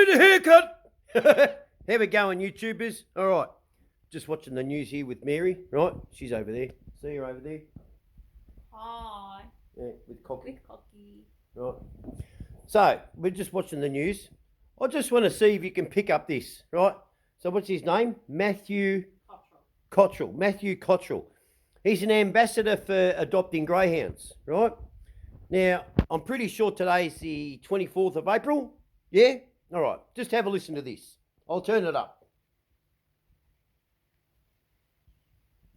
get a haircut. How we going, YouTubers? All right. Just watching the news here with Mary, right? She's over there. See her over there? Hi. Yeah, with Cocky. With Cocky. Right. So, we're just watching the news. I just want to see if you can pick up this, right? So, what's his name? Matthew Cottrell. Matthew Cottrell. He's an ambassador for adopting greyhounds, right? Now, I'm pretty sure today's the 24th of April. Yeah? All right. Just have a listen to this. I'll turn it up.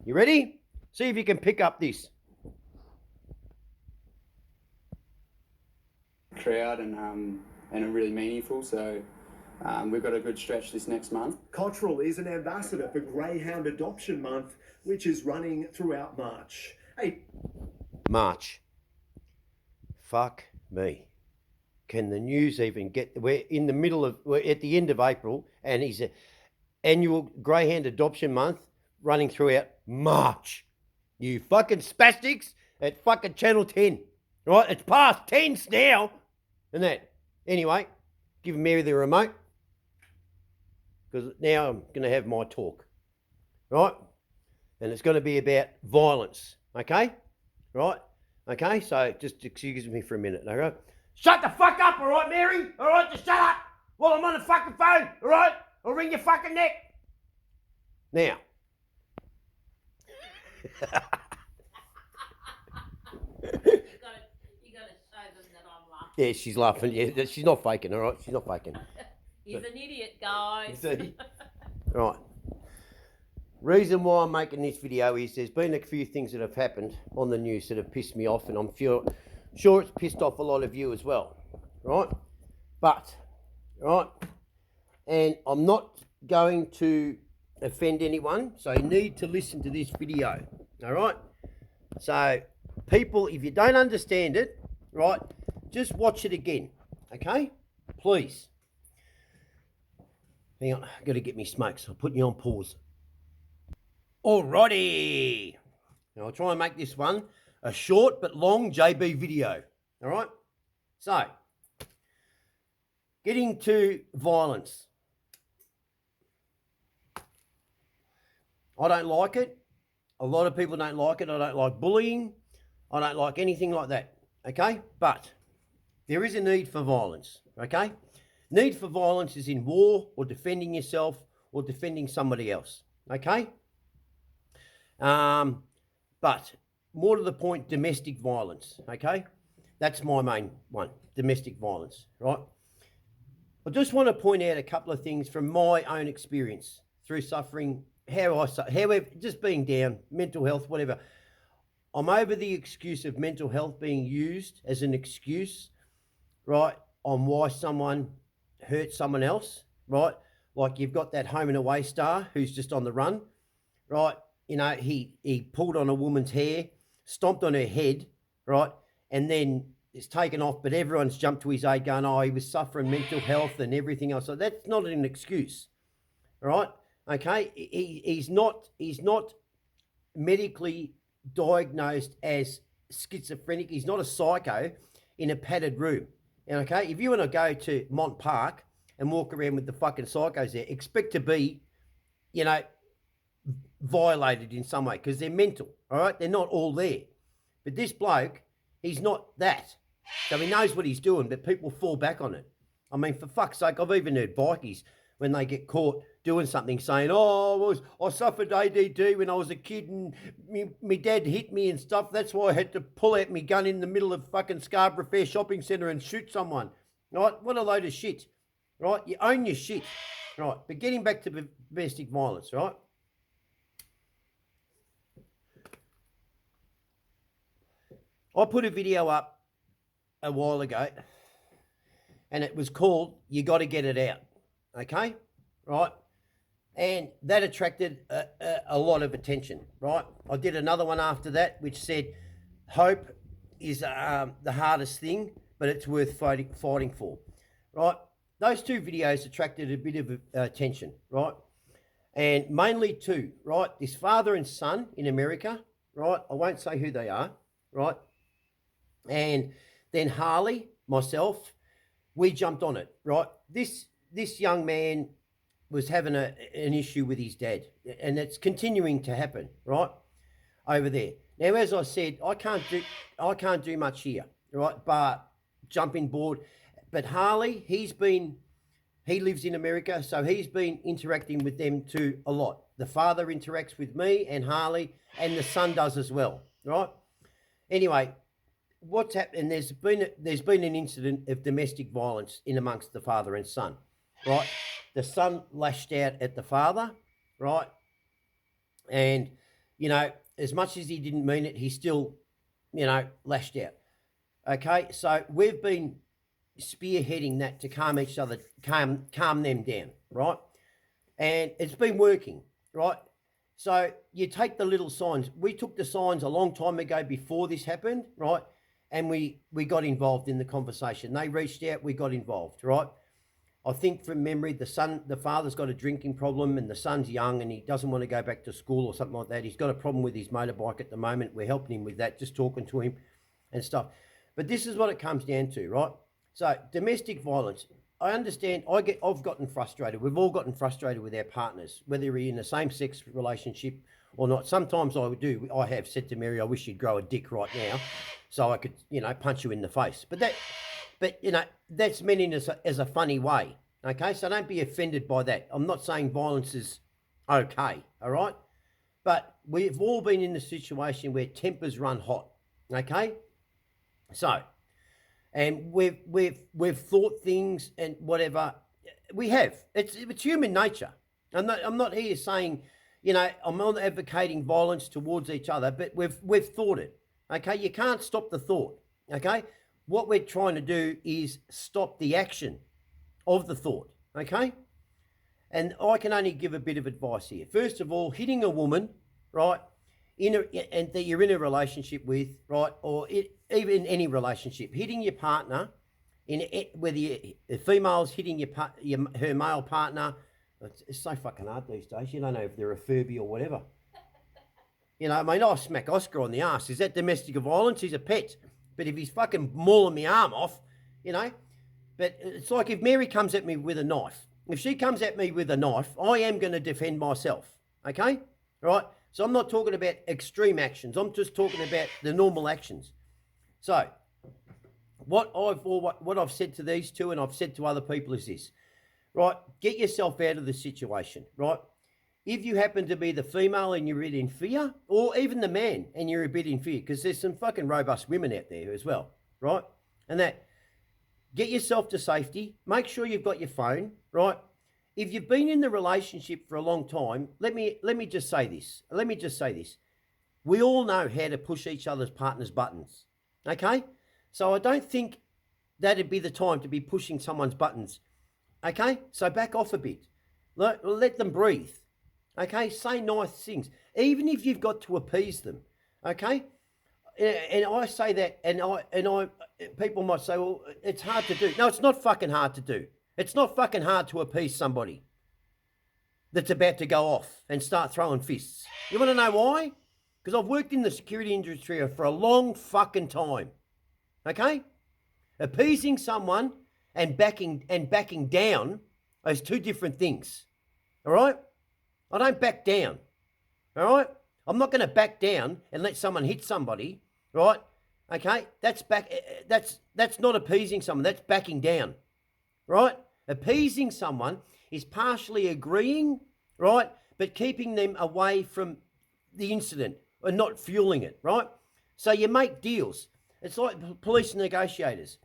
You ready? See if you can pick up this. Crowd and are really meaningful. So we've got a good stretch this next month. Cottrell is an ambassador for Greyhound Adoption Month, which is running throughout March. Hey, March. Fuck me. Can the news even get? We're in the middle of, we're at the end of April, and he's an annual Greyhound Adoption Month running throughout March. You fucking spastics at fucking Channel 10. Right? It's past 10 now. And that. Anyway, give Mary the remote. Because now I'm going to have my talk. Right? And it's going to be about violence. Okay? Right? Okay? So just excuse me for a minute. All right? Shut the fuck up, all right, Mary? All right? Just shut up while I'm on the fucking phone. All right? I'll wring your fucking neck. Now. You gotta show them that I'm laughing. Yeah, she's laughing. Yeah, she's not faking, all right? She's not faking. He's an idiot, guys. See? Right. Reason why I'm making this video is there's been a few things that have happened on the news that have pissed me off, and I'm sure it's pissed off a lot of you as well, right? But, right, and I'm not going to offend anyone, so you need to listen to this video, all right? So, people, if you don't understand it, right, just watch it again, okay? Please. Hang on, I've got to get me smokes. I'll put you on pause. Alrighty. Now, I'll try and make this one a short but long JB video, all right? So, getting to violence. I don't like it. A lot of people don't like it. I don't like bullying. I don't like anything like that, okay? But there is a need for violence, okay? Need for violence is in war or defending yourself or defending somebody else, okay? But more to the point, domestic violence, okay? That's my main one, domestic violence, right? I just want to point out a couple of things from my own experience through suffering, how just being down, mental health, whatever. I'm over the excuse of mental health being used as an excuse, right, on why someone hurt someone else, right? Like you've got that home and away star who's just on the run, right? You know, he pulled on a woman's hair, stomped on her head, right? And then it's taken off, but everyone's jumped to his aid going, oh, he was suffering mental health and everything else. So that's not an excuse, right? Okay, he's not medically diagnosed as schizophrenic. He's not a psycho in a padded room. And okay, if you want to go to Mont Park and walk around with the fucking psychos there, expect to be, you know, violated in some way because they're mental, all right? They're not all there. But this bloke, he's not that. So he knows what he's doing, but people fall back on it. I mean, for fuck's sake, I've even heard bikies when they get caught doing something saying, oh, I suffered ADD when I was a kid and me dad hit me and stuff. That's why I had to pull out my gun in the middle of fucking Scarborough Fair Shopping Centre and shoot someone. Right? What a load of shit. Right? You own your shit. Right? But getting back to domestic violence, right? I put a video up a while ago and it was called You Got to Get It Out. Okay? Right? And that attracted a lot of attention, right? I did another one after that which said hope is the hardest thing, but it's worth fighting for, right? Those two videos attracted a bit of attention, right? And mainly two, right? This father and son in America, right? I won't say who they are, right? And then Harley, myself, we jumped on it, right? This this young man was having an issue with his dad, and it's continuing to happen, right, over there. Now, as I said, I can't do much here, right, but jumping board. But Harley, he lives in America, so he's been interacting with them too a lot. The father interacts with me and Harley, and the son does as well, right? Anyway, what's happened? There's been an incident of domestic violence in amongst the father and son, right? The son lashed out at the father, right? And, you know, as much as he didn't mean it, he still, you know, lashed out. Okay, so we've been spearheading that to calm each other, calm them down, right? And it's been working, right? So you take the little signs. We took the signs a long time ago before this happened, right? And we got involved in the conversation. They reached out, we got involved, right? I think from memory, the father's got a drinking problem and the son's young and he doesn't want to go back to school or something like that. He's got a problem with his motorbike at the moment. We're helping him with that, just talking to him and stuff. But this is what it comes down to, right? So domestic violence, I understand. I've gotten frustrated. We've all gotten frustrated with our partners, whether we're in a same-sex relationship or not. Sometimes I have said to Mary, I wish you'd grow a dick right now so I could, you know, punch you in the face. But you know, that's meant in as a funny way, okay? So don't be offended by that. I'm not saying violence is okay, all right? But we've all been in a situation where tempers run hot, okay? So, and we've thought things and whatever. We have. It's human nature. I'm not here saying, you know, I'm not advocating violence towards each other, but we've thought it. Okay, you can't stop the thought. Okay, what we're trying to do is stop the action of the thought. Okay, and I can only give a bit of advice here. First of all, hitting a woman, right, and that you're in a relationship with, right, or even any relationship, hitting your partner, whether the female's hitting her male partner, it's so fucking hard these days. You don't know if they're a Furby or whatever. You know, I mean, I smack Oscar on the arse. Is that domestic violence? He's a pet. But if he's fucking mauling my arm off, you know, but it's like if Mary comes at me with a knife. If she comes at me with a knife, I am going to defend myself. Okay, right? So I'm not talking about extreme actions. I'm just talking about the normal actions. So what I've said to these two and I've said to other people is this, right? Get yourself out of the situation, right? If you happen to be the female and you're a bit in fear, or even the man and you're a bit in fear, because there's some fucking robust women out there as well, right? And that, get yourself to safety. Make sure you've got your phone, right? If you've been in the relationship for a long time, let me just say this. We all know how to push each other's partner's buttons, okay? So I don't think that'd be the time to be pushing someone's buttons, okay? So back off a bit. Let them breathe, okay? Say nice things, even if you've got to appease them, okay? And I say that, and I people might say, well, it's hard to do. No, it's not fucking hard to do. It's not fucking hard to appease somebody that's about to go off and start throwing fists. You want to know why? Because I've worked in the security industry for a long fucking time. Okay? Appeasing someone and backing down is two different things. All right? I don't back down. All right? I'm not going to back down and let someone hit somebody, right? Okay? That's not appeasing someone. That's backing down. Right? Appeasing someone is partially agreeing, right, but keeping them away from the incident and not fueling it, right? So you make deals. It's like police negotiators.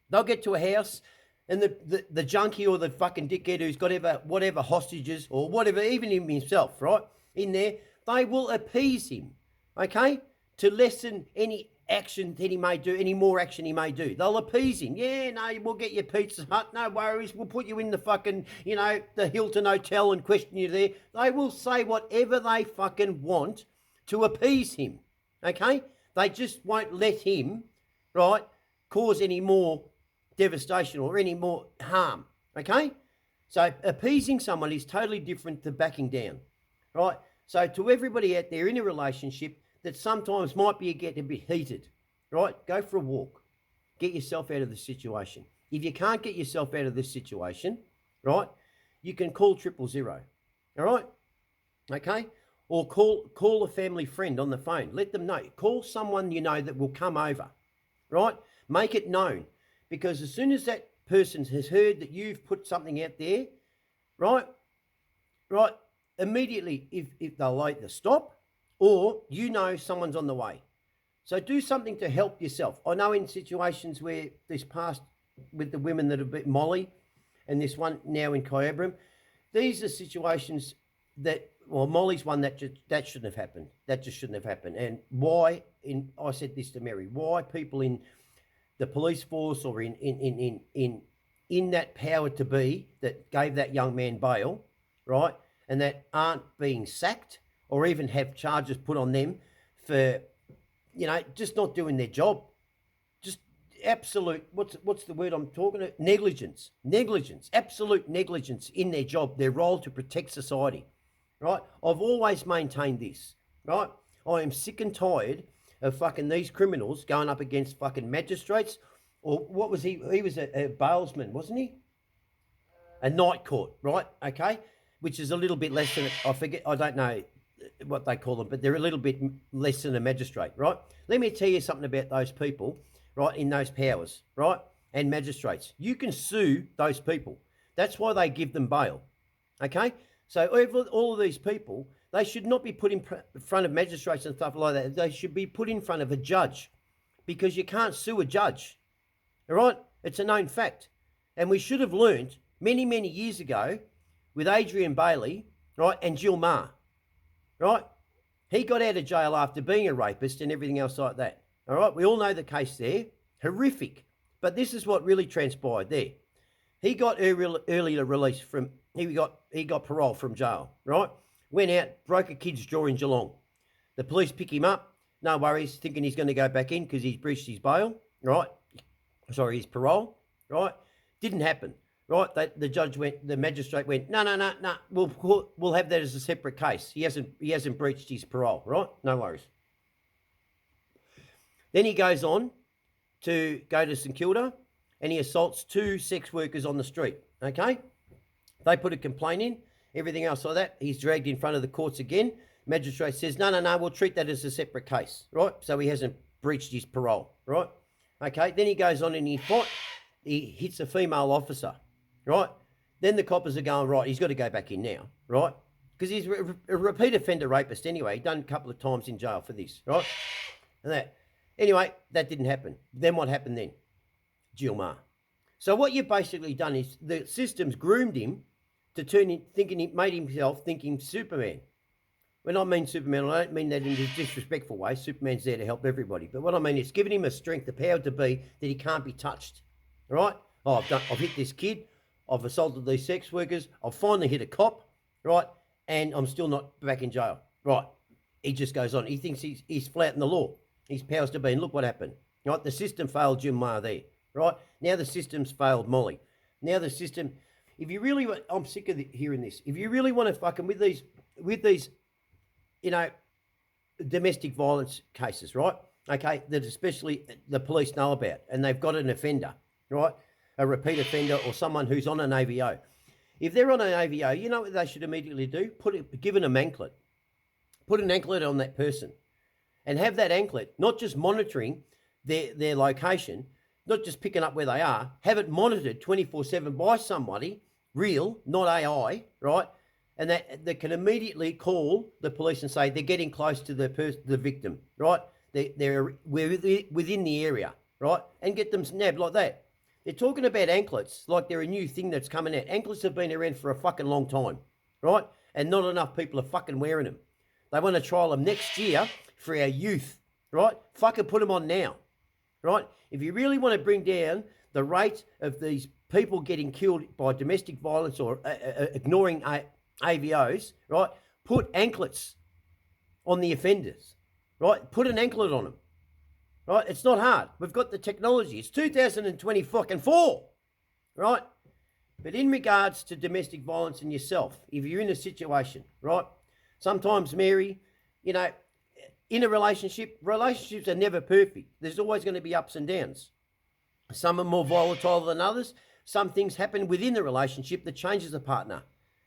They'll get to a house and the junkie or the fucking dickhead who's got whatever hostages or whatever, even him himself, right, in there, they will appease him, okay, to lessen any action that he may do, any more action he may do. They'll appease him. Yeah, no, we'll get you Pizza Hut. No worries. We'll put you in the fucking, you know, the Hilton Hotel and question you there. They will say whatever they fucking want to appease him, okay? They just won't let him, right, cause any more devastation or any more harm, okay? So appeasing someone is totally different to backing down, right? So to everybody out there in a relationship that sometimes might get a bit heated, right? Go for a walk. Get yourself out of the situation. if you can't get yourself out of this situation, right, you can call 000, all right? Okay? Or call a family friend on the phone. Let them know. Call someone you know that will come over, right? Make it known. Because as soon as that person has heard that you've put something out there, right, immediately, if they'll either stop or you know someone's on the way. So do something to help yourself. I know in situations where this past with the women that have been Molly and this one now in Kyabram, these are situations that, well, Molly's one that shouldn't have happened. That just shouldn't have happened. And why, I said this to Mary, why people in the police force or in that power to be that gave that young man bail, right, and that aren't being sacked or even have charges put on them for, just not doing their job. Just absolute, what's the word I'm talking about? Negligence, absolute negligence in their job, their role to protect society, right? I've always maintained this, right? I am sick and tired of fucking these criminals going up against fucking magistrates, or what was he? He was a bailsman, wasn't he? A night court, right? Okay, which is a little bit less than, I don't know what they call them, but they're a little bit less than a magistrate, right? Let me tell you something about those people, right, in those powers, right, and magistrates. You can sue those people. That's why they give them bail, okay? So all of these people, they should not be put in front of magistrates and stuff like that. They should be put in front of a judge, because you can't sue a judge, all right? It's a known fact. And we should have learned many, many years ago with Adrian Bailey, right, and Jill Maher, right? He got out of jail after being a rapist and everything else like that, all right? We all know the case there. Horrific. But this is what really transpired there. He got earlier release from, he got parole from jail, right? Went out, broke a kid's jaw in Geelong. The police pick him up, no worries, thinking he's going to go back in because he's breached his bail, right? Sorry, his parole, right? Didn't happen, right? The magistrate went, no, we'll have that as a separate case. He hasn't breached his parole, right? No worries. Then he goes on to go to St Kilda and he assaults 2 sex workers on the street, okay? They put a complaint in, everything else like that. He's dragged in front of the courts again. Magistrate says, no, we'll treat that as a separate case, right? So he hasn't breached his parole, right? Okay, then he goes on and he hits a female officer, right? Then the coppers are going, right, he's got to go back in now, right? Because he's a repeat offender rapist anyway. He's done a couple of times in jail for this, right? And that. Anyway, that didn't happen. Then what happened then? Jill Maher. So what you've basically done is the system's groomed him to made himself thinking Superman. When I mean Superman, I don't mean that in a disrespectful way. Superman's there to help everybody. But what I mean is giving him a strength, the power to be that he can't be touched. All right? Oh, I've hit this kid. I've assaulted these sex workers. I've finally hit a cop, right? And I'm still not back in jail. Right. He just goes on. He thinks he's flouting the law. His powers to be. And look what happened. Right? The system failed Jim Maher there. Right? Now the system's failed Molly. Now the system, if you really want, I'm sick of hearing this. If you really want to fucking with these, domestic violence cases, right? Okay, that especially the police know about, and they've got an offender, right? A repeat offender or someone who's on an AVO. If they're on an AVO, you know what they should immediately do? Give them an anklet. Put an anklet on that person and have that anklet not just monitoring their location, not just picking up where they are, have it monitored 24/7 by somebody, real, not AI, right? And that can immediately call the police and say they're getting close to the victim, right? We're within the area, right? And get them nabbed like that. They're talking about anklets like they're a new thing that's coming out. Anklets have been around for a fucking long time, right? And not enough people are fucking wearing them. They want to trial them next year for our youth, right? Fucking put them on now, right? If you really want to bring down the rate of these people getting killed by domestic violence or ignoring AVOs, right? Put anklets on the offenders, right? Put an anklet on them, right? It's not hard. We've got the technology. It's 2024, right? But in regards to domestic violence in yourself, if you're in a situation, right? Sometimes, Mary, in a relationship, relationships are never perfect. There's always going to be ups and downs, Some are more volatile than others. Some things happen within the relationship that changes the partner,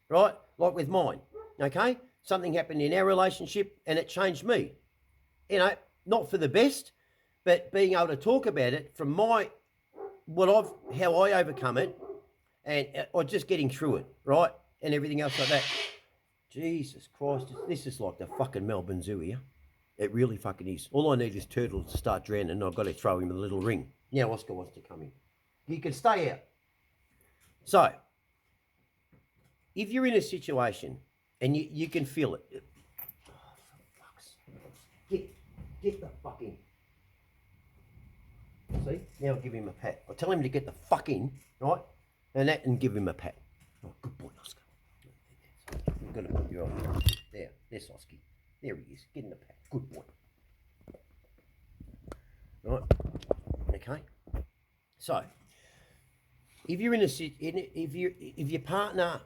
right? Like with mine, okay? Something happened in our relationship and it changed me. You know, not for the best, but being able to talk about it from how I overcome it, and or just getting through it, right? And everything else like that. Jesus Christ, this is like the fucking Melbourne Zoo here. It really fucking is. All I need is Turtle to start drowning and I've got to throw him a little ring. Now Oscar wants to come in. You can stay out. So, if you're in a situation and you can feel it, oh, for fuck's sake. Get the fucking. See? Now I'll give him a pat. I'll tell him to get the fuck in, right? And give him a pat. Oh, good boy, Oscar. I'm going to put you on there. There's Oscar. There he is. Get in the pat. Good boy. Right? Okay. So, if you're if your partner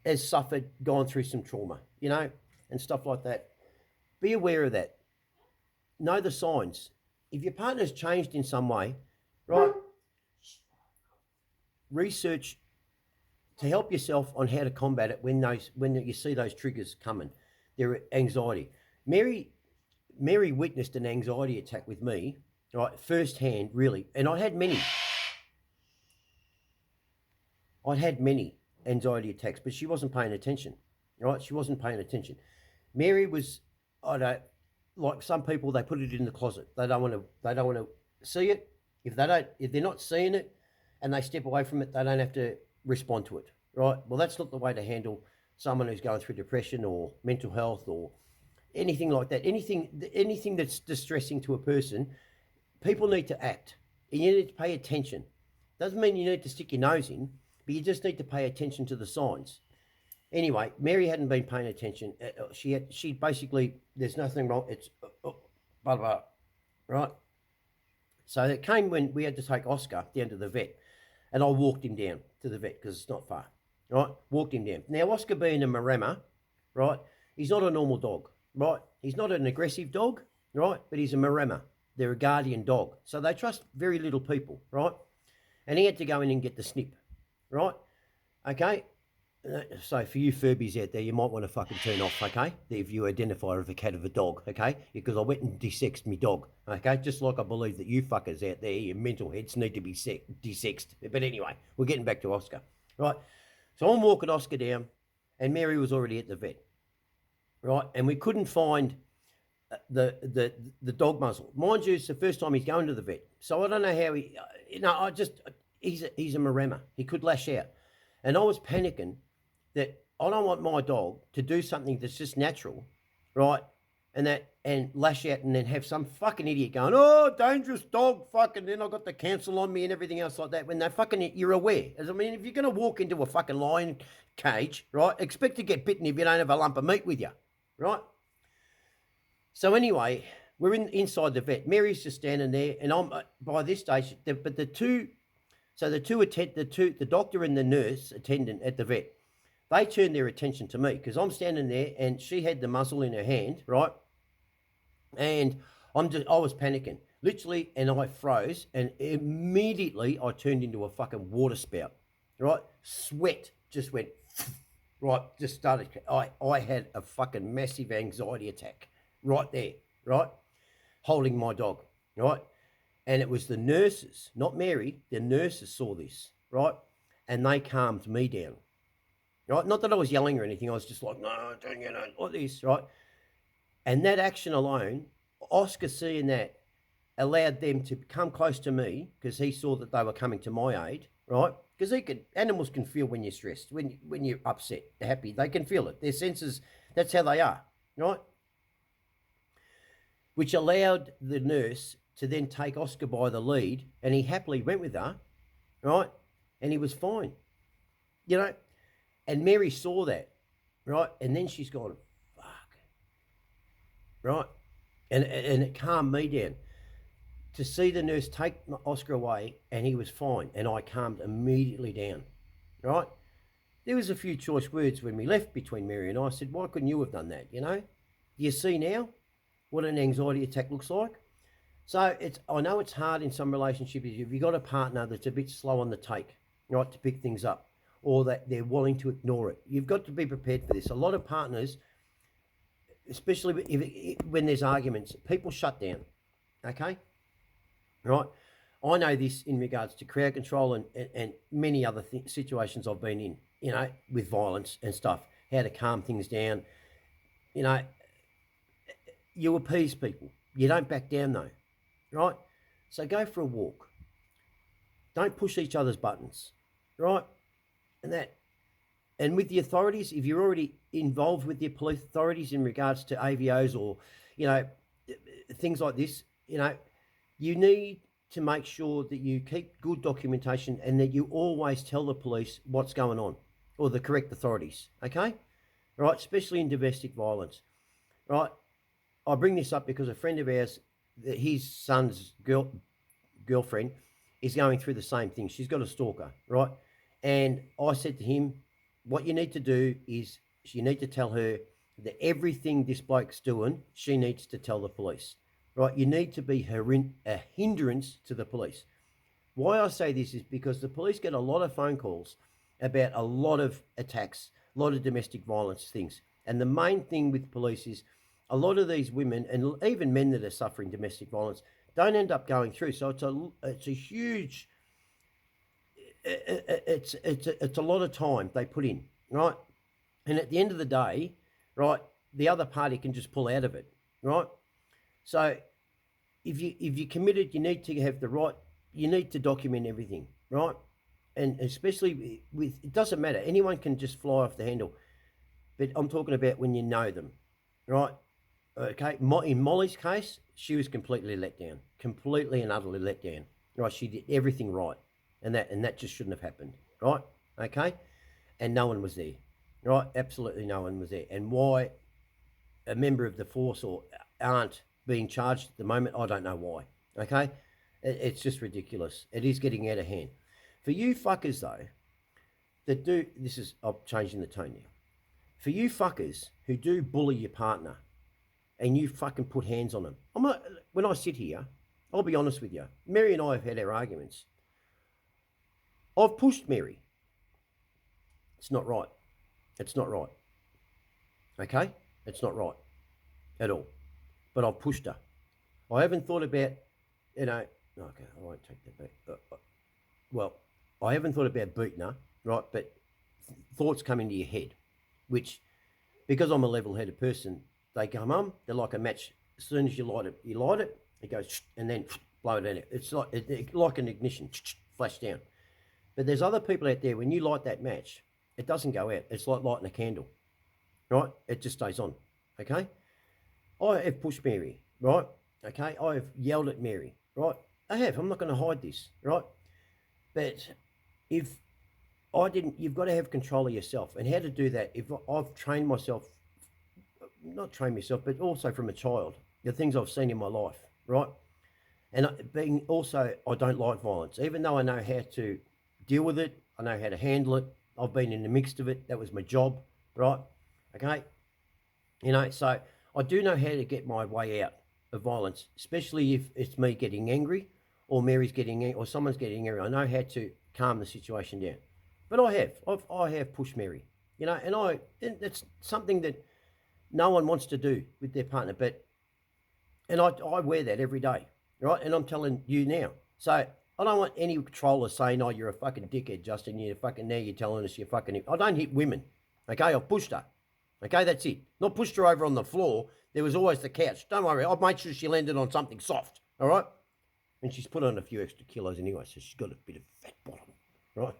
has gone through some trauma, you know, and stuff like that, be aware of that. Know the signs. If your partner's changed in some way, right? Research to help yourself on how to combat it when you see those triggers coming. Their anxiety. Mary witnessed an anxiety attack with me, right, firsthand, really, and I had many. I'd had many anxiety attacks, but she wasn't paying attention, right? She wasn't paying attention. Mary was, like some people, they put it in the closet. They don't want to see it. If they're not seeing it, and they step away from it, they don't have to respond to it, right? Well, that's not the way to handle someone who's going through depression or mental health or anything like that. Anything that's distressing to a person, people need to act. And you need to pay attention. Doesn't mean you need to stick your nose in, but you just need to pay attention to the signs. Anyway, Mary hadn't been paying attention. She basically, there's nothing wrong. It's blah, blah, right? So it came when we had to take Oscar down to the vet, and I walked him down to the vet because it's not far, right? Walked him down. Now, Oscar being a Maremma, right? He's not a normal dog, right? He's not an aggressive dog, right? But he's a Maremma. They're a guardian dog. So they trust very little people, right? And he had to go in and get the snip, right? Okay? So for you Furbies out there, you might want to fucking turn off, okay? If you identify with a cat of a dog, okay? Because I went and desexed me dog, okay? Just like I believe that you fuckers out there, your mental heads need to be desexed. But anyway, we're getting back to Oscar, right? So I'm walking Oscar down, and Mary was already at the vet, right? And we couldn't find the dog muzzle. Mind you, it's the first time he's going to the vet. So I don't know how he's a Maremma. He could lash out. And I was panicking that I don't want my dog to do something that's just natural, right? And lash out and then have some fucking idiot going, oh, dangerous dog, fucking, then I got the cancel on me and everything else like that. When they fucking, you're aware. I mean, if you're going to walk into a fucking lion cage, right, expect to get bitten if you don't have a lump of meat with you, right? So anyway, we're inside the vet. Mary's just standing there, and I'm by this stage. The doctor and the nurse attendant at the vet, they turned their attention to me because I'm standing there, and she had the muzzle in her hand, right? And I was panicking, literally, and I froze, and immediately I turned into a fucking water spout, right? Sweat just went, right? Just started. I had a fucking massive anxiety attack. Right there, right? Holding my dog, right? And it was the nurses, not Mary, the nurses saw this, right? And they calmed me down, right? Not that I was yelling or anything. I was just like, no, don't, like this, right? And that action alone, Oscar seeing that, allowed them to come close to me because he saw that they were coming to my aid, right? Because animals can feel when you're stressed, when you're upset, happy. They can feel it. Their senses, that's how they are, right? Which allowed the nurse to then take Oscar by the lead, and he happily went with her, right? And he was fine, and Mary saw that, right? And then she's gone, fuck, right? And it calmed me down to see the nurse take Oscar away, and he was fine, and I calmed immediately down, right? There was a few choice words when we left between Mary and I. Said, why couldn't you have done that, Do you see now what an anxiety attack looks like? So I know it's hard in some relationships if you've got a partner that's a bit slow on the take, right, to pick things up, or that they're willing to ignore it. You've got to be prepared for this. A lot of partners, especially when there's arguments, people shut down, okay? Right? I know this in regards to crowd control and many other situations I've been in, with violence and stuff, how to calm things down. You appease people. You don't back down though, right? So go for a walk. Don't push each other's buttons, right? And with the authorities, if you're already involved with the police authorities in regards to AVOs or, things like this, you need to make sure that you keep good documentation and that you always tell the police what's going on, or the correct authorities, okay? Right, especially in domestic violence, right? I bring this up because a friend of ours, his son's girlfriend is going through the same thing. She's got a stalker, right? And I said to him, what you need to do is you need to tell her that everything this bloke's doing, she needs to tell the police, right? You need to be a hindrance to the police. Why I say this is because the police get a lot of phone calls about a lot of attacks, a lot of domestic violence things. And the main thing with police is a lot of these women and even men that are suffering domestic violence don't end up going through. So it's a huge, it's a lot of time they put in, right? And at the end of the day, right, the other party can just pull out of it, right? So if you're committed, you need to have you need to document everything, right? And especially with, it doesn't matter. Anyone can just fly off the handle. But I'm talking about when you know them, right? Okay, in Molly's case, she was completely let down. Completely and utterly let down. Right, she did everything right. And that just shouldn't have happened, right? Okay? And no one was there, right? Absolutely no one was there. And why a member of the force or aren't being charged at the moment, I don't know why, okay? It's just ridiculous. It is getting out of hand. For you fuckers, though, that do, I'm changing the tone now. For you fuckers who do bully your partner and you fucking put hands on them, when I sit here, I'll be honest with you, Mary and I have had our arguments. I've pushed Mary. It's not right. It's not right. Okay? It's not right at all. But I've pushed her. I haven't thought about, okay, I won't take that back. Well, I haven't thought about beating her, right? But thoughts come into your head, which, because I'm a level-headed person, they come they're like a match. As soon as you light it, it goes, and then blow it in. It's like an ignition, flash down. But there's other people out there, when you light that match, it doesn't go out. It's like lighting a candle, right? It just stays on, okay? I have pushed Mary, right? Okay, I have yelled at Mary, right? I have. I'm not going to hide this, right? But if I didn't, you've got to have control of yourself. And how to do that, if I've trained myself, not trained myself, but also from a child, the things I've seen in my life, right? And I don't like violence, even though I know how to deal with it. I know how to handle it. I've been in the midst of it. That was my job, right? Okay. So I do know how to get my way out of violence, especially if it's me getting angry or Mary's getting angry or someone's getting angry. I know how to calm the situation down. But I have pushed Mary, and it's something that no one wants to do with their partner. And I wear that every day, right? And I'm telling you now. So I don't want any troller saying, "Oh, you're a fucking dickhead, Justin. You're telling us you're fucking." I don't hit women. Okay, I've pushed her. Okay, that's it. Not pushed her over on the floor. There was always the couch. Don't worry, I'll make sure she landed on something soft. All right. And she's put on a few extra kilos anyway, so she's got a bit of fat bottom, right?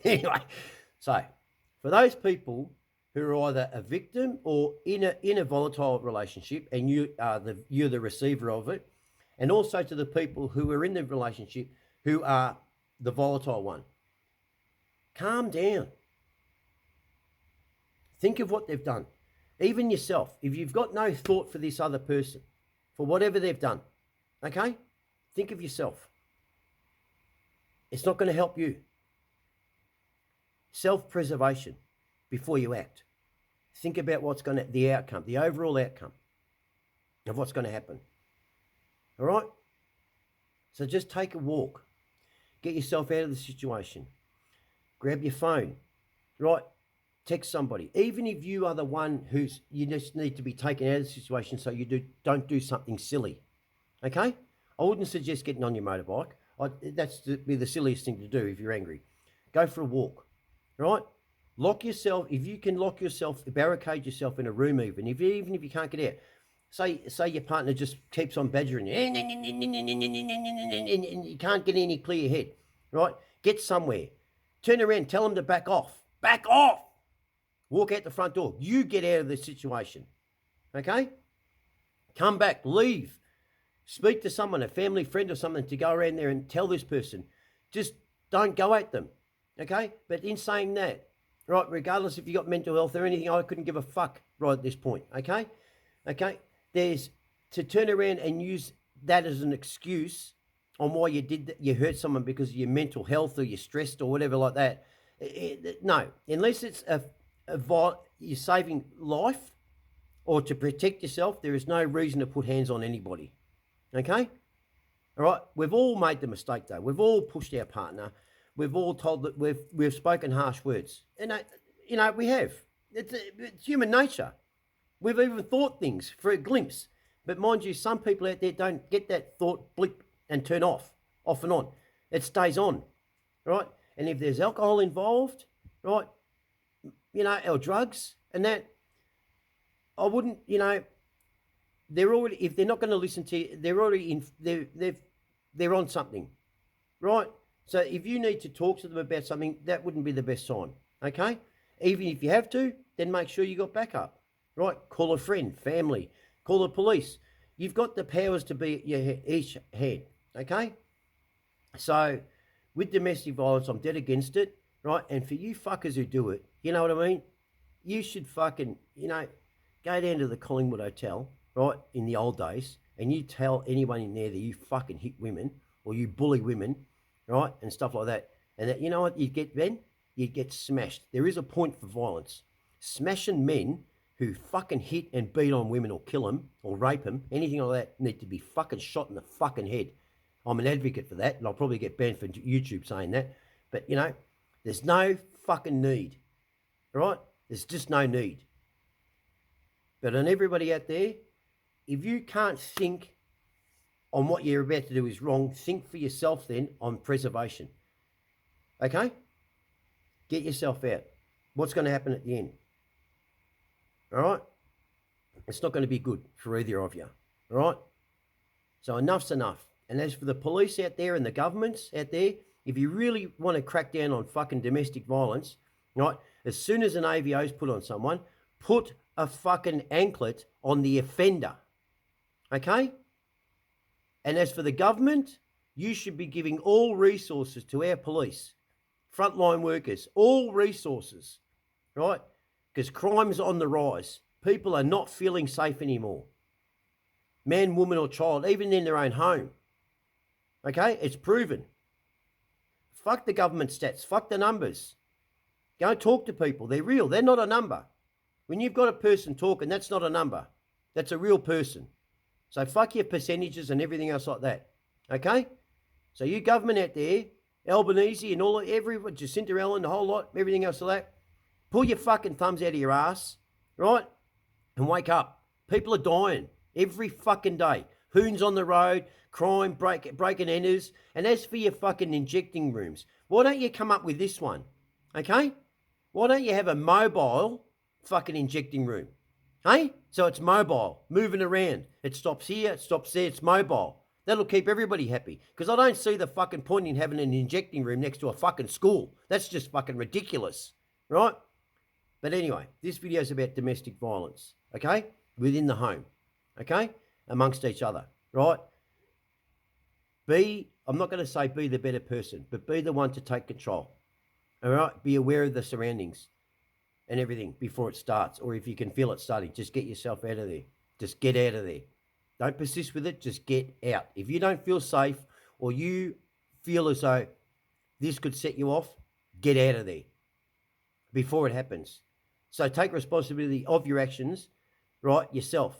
Anyway, so for those people who are either a victim or in a volatile relationship, and you're the receiver of it, and also to the people who are in the relationship who are the volatile one, calm down. Think of what they've done. Even yourself, if you've got no thought for this other person, for whatever they've done, okay? Think of yourself. It's not going to help you. Self-preservation before you act. Think about the outcome, the overall outcome. of what's going to happen. All right? So just take a walk. Get yourself out of the situation. Grab your phone, right? Text somebody. Even if you are the one you just need to be taken out of the situation so you don't do something silly, okay? I wouldn't suggest getting on your motorbike. That's be the silliest thing to do if you're angry. Go for a walk, right? Lock yourself, if you can lock yourself, barricade yourself in a room even if you can't get out. Say your partner just keeps on badgering you and you can't get any clear head, right? Get somewhere. Turn around, tell them to back off. Back off! Walk out the front door. You get out of the situation, okay? Come back, leave. Speak to someone, a family friend or something, to go around there and tell this person. Just don't go at them, okay? But in saying that, right, regardless if you got mental health or anything, I couldn't give a fuck right at this point, okay? Okay? There's to turn around and use that as an excuse on why you did that, you hurt someone because of your mental health or you're stressed or whatever like that. No, unless it's you're saving life or to protect yourself, there is no reason to put hands on anybody. Okay? All right? We've all made the mistake, though. We've all pushed our partner. We've all told that we've spoken harsh words. And, we have. It's human nature. We've even thought things for a glimpse. But mind you, some people out there don't get that thought blip and turn off and on. It stays on, right? And if there's alcohol involved, right, or drugs and that, I wouldn't, they're already, if they're not going to listen to you, they're already they're on something, right? So if you need to talk to them about something, that wouldn't be the best sign, okay? Even if you have to, then make sure you got backup, right? Call a friend, family, call the police. You've got the powers to be at each head, okay? So with domestic violence, I'm dead against it, right? And for you fuckers who do it, you know what I mean? You should fucking, go down to the Collingwood Hotel, right, in the old days, and you tell anyone in there that you fucking hit women or you bully women, right, and stuff like that. And that, you know what you'd get then? You'd get smashed. There is a point for violence. Smashing men who fucking hit and beat on women or kill them or rape them, anything like that, need to be fucking shot in the fucking head. I'm an advocate for that, and I'll probably get banned for YouTube saying that. But, there's no fucking need, right? There's just no need. But on everybody out there, if you can't think on what you're about to do is wrong, think for yourself then on preservation. Okay? Get yourself out. What's going to happen at the end? All right? It's not going to be good for either of you. All right? So enough's enough. And as for the police out there and the governments out there, if you really want to crack down on fucking domestic violence, right, as soon as an AVO is put on someone, put a fucking anklet on the offender. Okay? And as for the government, you should be giving all resources to our police, frontline workers, all resources, right? Because crime's on the rise. People are not feeling safe anymore. Man, woman or child, even in their own home. Okay? It's proven. Fuck the government stats. Fuck the numbers. Go and talk to people. They're real. They're not a number. When you've got a person talking, that's not a number. That's a real person. So fuck your percentages and everything else like that. Okay? So you government out there, Albanese and everyone, Jacinta Allen, the whole lot, everything else like that, pull your fucking thumbs out of your ass, right? And wake up. People are dying every fucking day. Hoons on the road, crime, breaking enters. And as for your fucking injecting rooms, why don't you come up with this one? Okay? Why don't you have a mobile fucking injecting room? Hey? So it's mobile, moving around. It stops here, it stops there, it's mobile. That'll keep everybody happy. Because I don't see the fucking point in having an injecting room next to a fucking school. That's just fucking ridiculous, right? But anyway, this video is about domestic violence, okay? Within the home, okay? Amongst each other, right? I'm not going to say be the better person, but be the one to take control, all right? Be aware of the surroundings and everything before it starts. Or if you can feel it starting, just get yourself out of there. Just get out of there. Don't persist with it, just get out. If you don't feel safe or you feel as though this could set you off, get out of there before it happens. So take responsibility of your actions, right, yourself.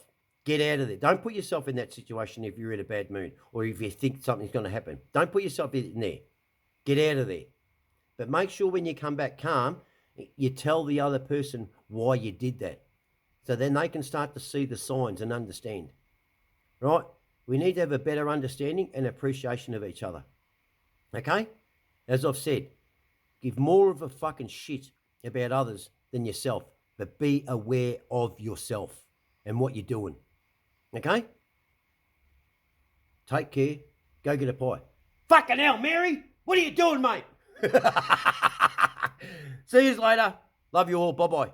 Get out of there. Don't put yourself in that situation if you're in a bad mood or if you think something's going to happen. Don't put yourself in there. Get out of there. But make sure when you come back calm, you tell the other person why you did that. So then they can start to see the signs and understand. Right? We need to have a better understanding and appreciation of each other. Okay? As I've said, give more of a fucking shit about others than yourself. But be aware of yourself and what you're doing. Okay? Take care. Go get a pie. Fucking hell, Mary! What are you doing, mate? See you later. Love you all. Bye-bye.